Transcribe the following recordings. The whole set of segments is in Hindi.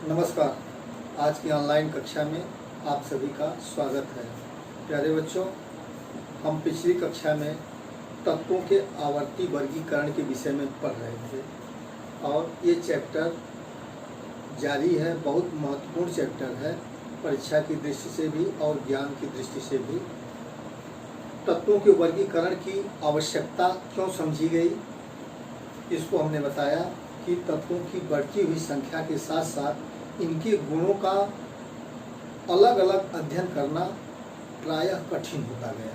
नमस्कार। आज की ऑनलाइन कक्षा में आप सभी का स्वागत है। प्यारे बच्चों, हम पिछली कक्षा में तत्वों के आवर्ती वर्गीकरण के विषय में पढ़ रहे थे और ये चैप्टर जारी है। बहुत महत्वपूर्ण चैप्टर है, परीक्षा की दृष्टि से भी और ज्ञान की दृष्टि से भी। तत्वों के वर्गीकरण की आवश्यकता क्यों समझी गई, इसको हमने बताया कि तत्वों की बढ़ती हुई संख्या के साथ साथ इनके गुणों का अलग अलग अध्ययन करना प्रायः कठिन होता गया,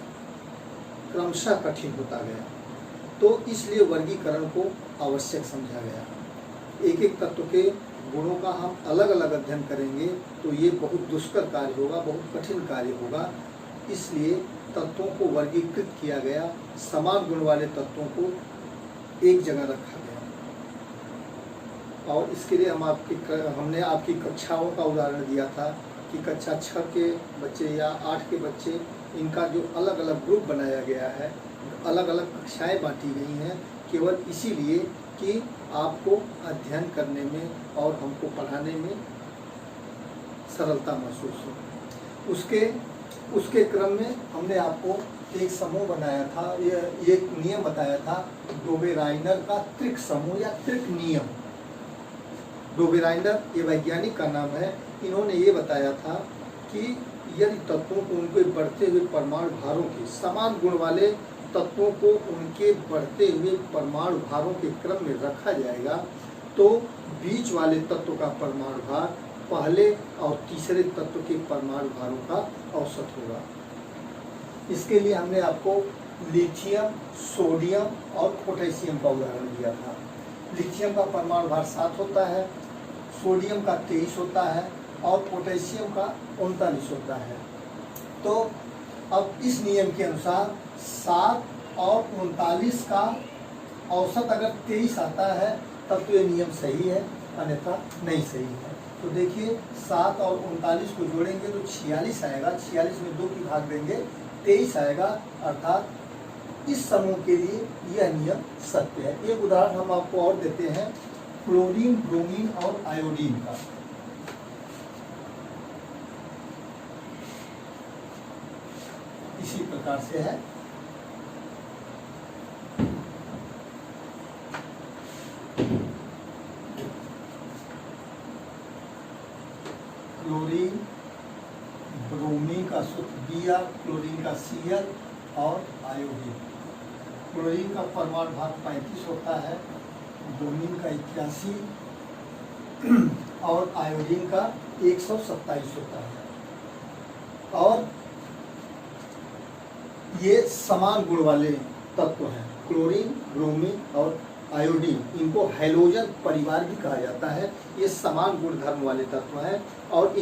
क्रमशः कठिन होता गया। तो इसलिए वर्गीकरण को आवश्यक समझा गया। एक एक तत्व के गुणों का हम अलग अलग अध्ययन करेंगे तो ये बहुत दुष्कर कार्य होगा, बहुत कठिन कार्य होगा। इसलिए तत्वों को वर्गीकृत किया गया, समान गुण वाले तत्वों को एक जगह रखा गया। और इसके लिए हमने आपकी कक्षाओं का उदाहरण दिया था कि कक्षा 6 के बच्चे या 8 के बच्चे, इनका जो अलग अलग ग्रुप बनाया गया है, अलग अलग कक्षाएं बांटी गई हैं, केवल इसीलिए कि आपको अध्ययन करने में और हमको पढ़ाने में सरलता महसूस हो। उसके क्रम में हमने आपको एक समूह बनाया था, ये एक नियम बताया था, डोबेराइनर का त्रिक समूह या त्रिक नियम। डोबेराइनर ये वैज्ञानिक का नाम है। इन्होंने ये बताया था कि यदि तत्वों को उनके बढ़ते हुए परमाणु भारों के, समान गुण वाले तत्वों को उनके बढ़ते हुए परमाणु भारों के क्रम में रखा जाएगा तो बीच वाले तत्व का परमाणु भार पहले और तीसरे तत्व के परमाणु भारों का औसत होगा। इसके लिए हमने आपको लिथियम, सोडियम और पोटेशियम का उदाहरण दिया था। लिथियम का परमाणु भार 7 होता है, सोडियम का 23 होता है और पोटेशियम का 39 होता है। तो अब इस नियम के अनुसार 7 और 39 का औसत अगर 23 आता है तब तो ये नियम सही है, अन्यथा नहीं सही है। तो देखिए 7 और 39 को जोड़ेंगे तो 46 आएगा, 46 में 2 की भाग देंगे 23 आएगा, अर्थात इस समूह के लिए यह नियम सत्य है। एक उदाहरण हम आपको और देते हैं, क्लोरीन, ब्रोमीन और आयोडीन का। इसी प्रकार से है। क्लोरीन, ब्रोमीन का सूत्र Br, क्लोरीन का Cl और आयोडीन। क्लोरीन का परमाणु भार 35 होता है, ब्रोमीन का 81 और आयोडीन का 127 होता है। और ये समान गुण वाले तत्व हैं, क्लोरीन, ब्रोमीन और आयोडीन। इनको हैलोजन परिवार भी कहा जाता है। ये समान गुणधर्म वाले तत्व हैं और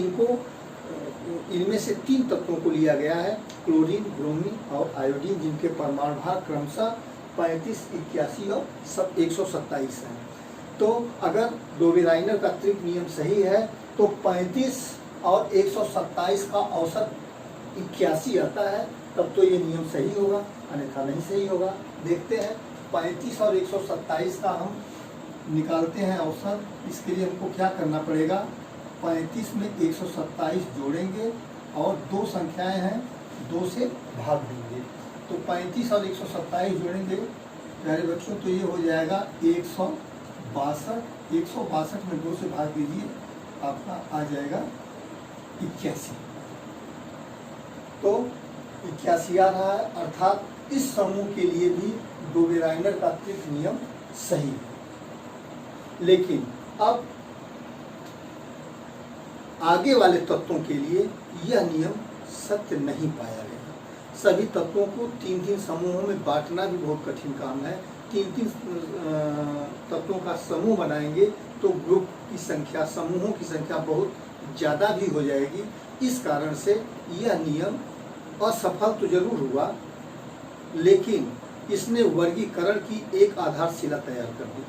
इनमें से 3 तत्वों को लिया गया है, क्लोरीन, ब्रोमीन और आयोडीन, जिनके परमाणु भार क्रमशः 35, 81 और 127 हैं। तो अगर डोबेराइनर का त्रिक नियम सही है तो 35 और 127 का औसत 81 आता है, तब तो ये नियम सही होगा, अन्यथा नहीं सही होगा। देखते हैं 35 और 127 का हम निकालते हैं औसत। इसके लिए हमको क्या करना पड़ेगा, 35 में 127 जोड़ेंगे और 2 संख्याएं हैं, 2 से भाग देंगे। तो 35 और 127 जोड़ेंगे प्यारे बच्चों तो ये हो जाएगा 162। 162 में 2 से भाग दीजिए, आपका आ जाएगा 81। तो 81 आ रहा है, अर्थात इस समूह के लिए भी डोबेराइनर का त्रिक नियम सही है। लेकिन अब आगे वाले तत्वों के लिए यह नियम सत्य नहीं पाया गया। सभी तत्वों को 3-3 समूहों में बांटना भी बहुत कठिन काम है। 3-3 तत्वों का समूह बनाएंगे तो ग्रुप की संख्या, समूहों की संख्या बहुत ज़्यादा भी हो जाएगी। इस कारण से यह नियम असफल तो जरूर हुआ, लेकिन इसने वर्गीकरण की एक आधारशिला तैयार कर दी।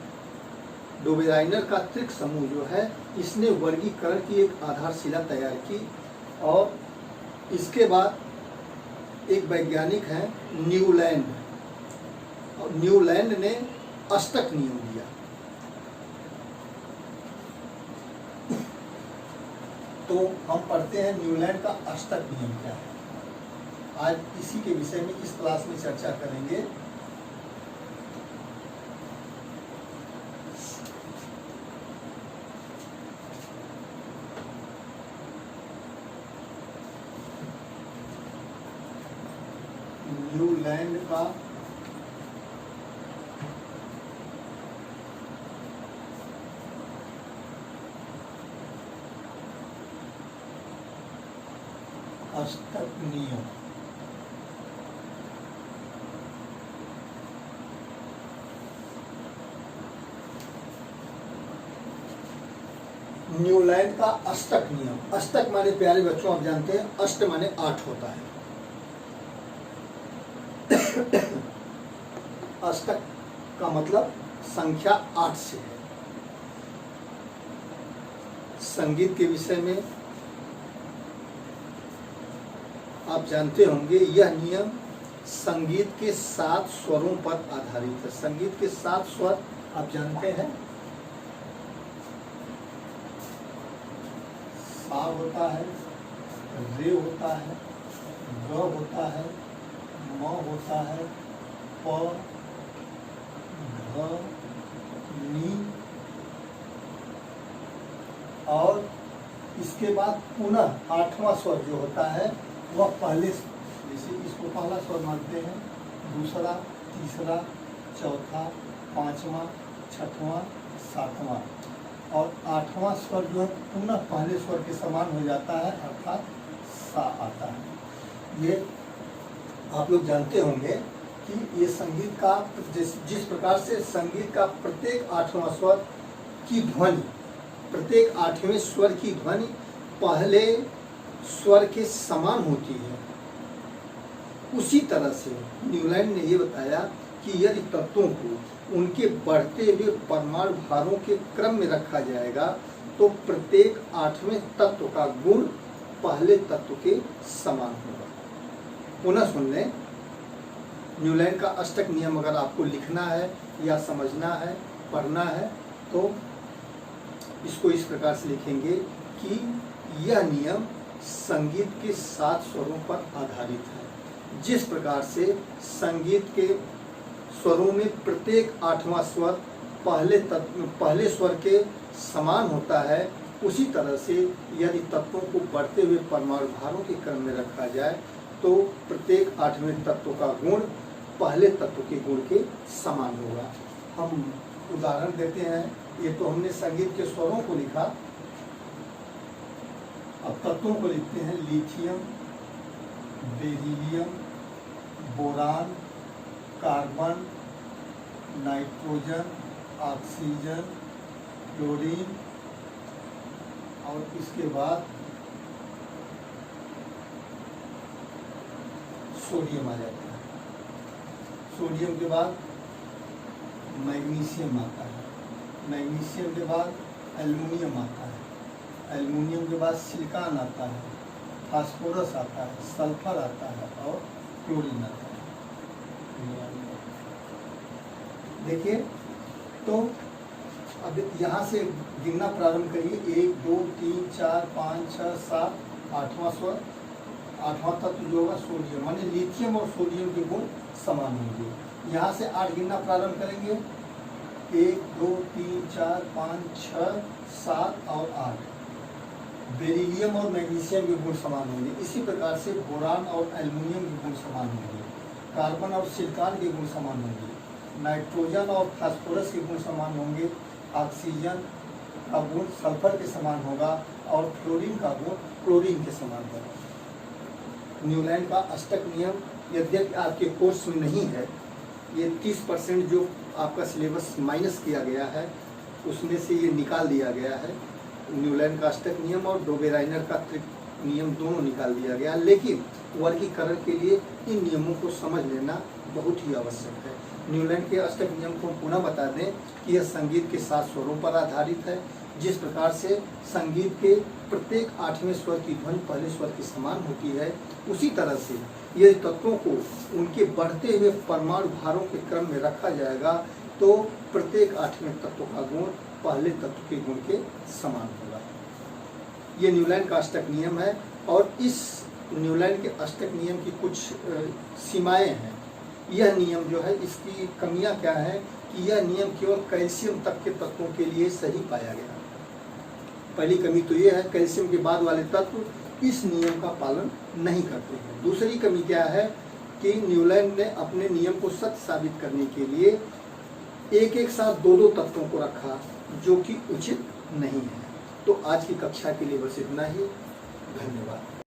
डोबेराइनर का त्रिक समूह जो है, इसने वर्गीकरण की एक आधारशिला तैयार की। और इसके बाद एक वैज्ञानिक हैं न्यूलैंड, और न्यूलैंड ने अष्टक नियम दिया। तो हम पढ़ते हैं न्यूलैंड का अष्टक नियम क्या है। आज इसी के विषय में इस क्लास में चर्चा करेंगे। न्यूलैंड का अष्टक नियम। न्यूलैंड का अष्टक नियम। अष्टक माने प्यारे बच्चों आप जानते हैं अष्ट माने 8 होता है। अष्टक का मतलब संख्या 8 से है। संगीत के विषय में आप जानते होंगे यह नियम संगीत के 7 स्वरों पर आधारित है। संगीत के 7 स्वर आप जानते हैं, सा होता है, रे होता है, ग होता है, म होता है, प, ध, नी और इसके बाद पुनः 8वां स्वर जो होता है वह पहले, जैसे इसको पहला स्वर मानते हैं, दूसरा, तीसरा, चौथा, 5वां, 6वां, 7वां और 8वां स्वर जो है पुनः पहले स्वर के समान हो जाता है अर्थात सा आता है। ये आप लोग जानते होंगे कि ये संगीत का जिस प्रकार से संगीत का प्रत्येक 8वां स्वर की ध्वनि, प्रत्येक 8वें स्वर की ध्वनि पहले स्वर के समान होती है, उसी तरह से न्यूलैंड ने ये बताया कि यदि तत्वों को उनके बढ़ते हुए परमाणु भारों के क्रम में रखा जाएगा तो प्रत्येक 8वें तत्व का गुण पहले तत्व के समान होगा। पुनः सुन लें, न्यूलैंड का अष्टक नियम अगर आपको लिखना है या समझना है, पढ़ना है तो इसको इस प्रकार से लिखेंगे कि यह नियम संगीत के 7 स्वरों पर आधारित है। जिस प्रकार से संगीत के स्वरों में प्रत्येक 8वां स्वर पहले स्वर के समान होता है, उसी तरह से यदि तत्वों को बढ़ते हुए परमाणु भारों के क्रम में रखा जाए तो प्रत्येक 8वें तत्व का गुण पहले तत्व के गुण के समान होगा। हम उदाहरण देते हैं। ये तो हमने संगीत के स्वरों को लिखा, अब तत्वों को लिखते हैं। Lithium, beryllium, boron, carbon, nitrogen, oxygen, chlorine और इसके बाद सोडियम आ जाता है। सोडियम के बाद मैग्नीशियम आता है, मैग्नीशियम के बाद एल्युमिनियम आता है, एल्युमिनियम के बाद सिलिकॉन आता है, फास्फोरस आता है, सल्फर आता है और क्लोरीन आता है। देखिए तो अब यहाँ से गिनना प्रारंभ करिए। 1 2 3 4 5 6 7 8वां स्वर, 8वां तत्व जो होगा सोडियम, माने लिथियम और सोडियम के गुण समान होंगे। यहाँ से 8 गिनना प्रारंभ करेंगे। 1 2 3 4 5 6 7 और 8। बेरिलियम और मैग्नीशियम के गुण समान होंगे। इसी प्रकार से बोरान और एल्युमिनियम के गुण समान होंगे, कार्बन और सिलिकॉन के गुण समान होंगे, नाइट्रोजन और फास्फोरस के गुण समान होंगे, ऑक्सीजन का गुण सल्फर के समान होगा और फ्लोरीन का गुण क्लोरीन के समान होगा। न्यूलैंड का अष्टक नियम यद्यपि आपके कोर्स में नहीं है, ये 30% जो आपका सिलेबस माइनस किया गया है उसमें से ये निकाल दिया गया है। न्यूलैंड का अष्टक नियम और डोबेराइनर का त्रिक नियम दोनों निकाल दिया गया, लेकिन वर्गीकरण के लिए इन नियमों को समझ लेना बहुत ही आवश्यक है। न्यूलैंड के अष्टक नियम को पुनः बता दें कि यह संगीत के 7 स्वरों पर आधारित है। जिस प्रकार से संगीत के प्रत्येक 8वें स्वर की ध्वनि पहले स्वर के समान होती है, उसी तरह से ये तत्वों को उनके बढ़ते हुए परमाणु भारों के क्रम में रखा जाएगा तो प्रत्येक 8वें तत्व का गुण पहले तत्व के गुण के समान होगा। ये न्यूलैंड का अष्टक नियम है और इस न्यूलैंड के अष्टक नियम की कुछ सीमाएं हैं। यह नियम जो है, इसकी कमियां क्या है कि यह नियम केवल कैल्शियम तक के तत्वों के लिए सही पाया गया। पहली कमी तो यह है, कैल्शियम के बाद वाले तत्व इस नियम का पालन नहीं करते हैं। दूसरी कमी क्या है कि न्यूलैंड ने अपने नियम को सत्य साबित करने के लिए एक एक साथ दो तत्वों को रखा, जो कि उचित नहीं है। तो आज की कक्षा के लिए बस इतना ही। धन्यवाद।